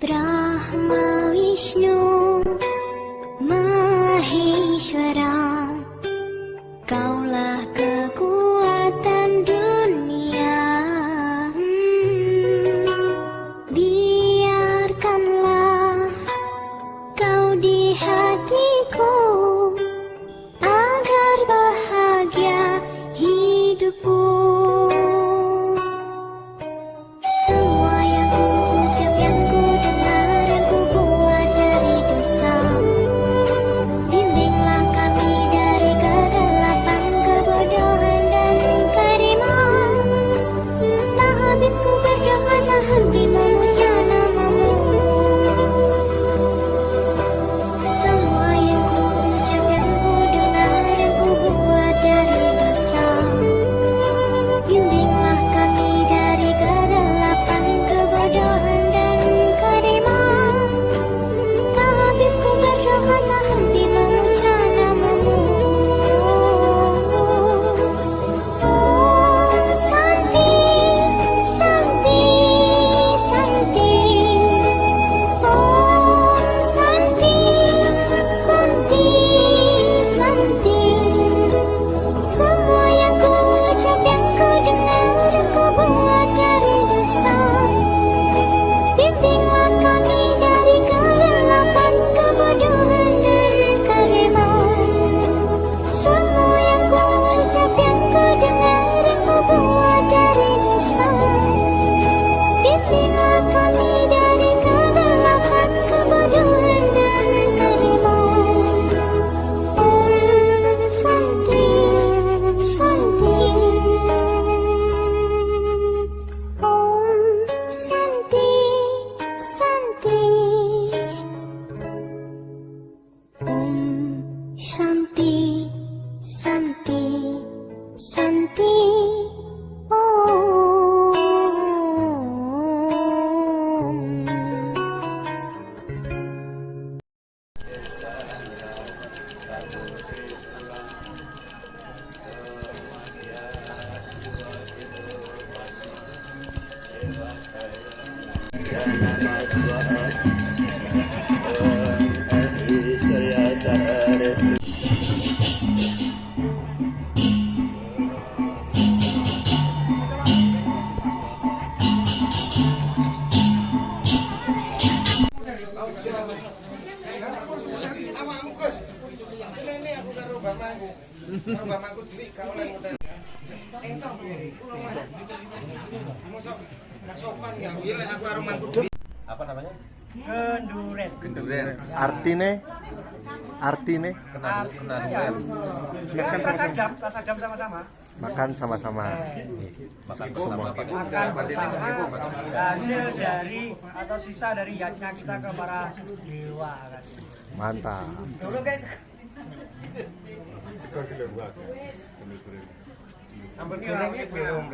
Brahma Vishnu Maheshwara, Kaulah kekuatan dunia. Biarkanlah Kau di hatiku, agar bahagia hidupku. Semua yang ku ucap, yang ku dengar, yang ku buat dari dosa, bimbinglah kami dari kegelapan, kebodohan dan keriman. Tak habis ku berdoa, tak henti memuja nama-Mu. Semua yang ku ucap, yang ku dengar, yang ku buat dari dosa, bimbinglah kami dari kegelapan, kebodohan dan keriman. Tak habis ku berdoa, tak henti memuja nama-Mu. Om Santi, Santi, Santi. Om Santi, Santi, Santi. Semua yang ku ucap, yang ku dengar, yang ku buat dari dosa, bimbinglah kami dari kegelapan, kebodohan dan keriman. Semua yang ku ucap, yang ku dengar, yang ku buat dari dosa, bimbinglah kami dari kegelapan, kebodohan dan keriman. Om Santi, Santi. Om Santi, Santi. Om Santi, Santi, Santi. Awakmu Gus, senene aku karo bapakku. Karo bapakku dhuwit gak oleh modal. Entong kula mah. Mosok gak sopan ya. Iya lek aku karo mantu dhuwit. Apa namanya? Kenduren. Kenduren. Artine Kenduren. Makan tasajam sama-sama. makan sama-sama. Makan Semua. bersama apa? Makan bersama hasil dari atau sisa dari yatnya kita ke para dewa kan. Mantap. Dulu guys. Ampun goreng iki belum.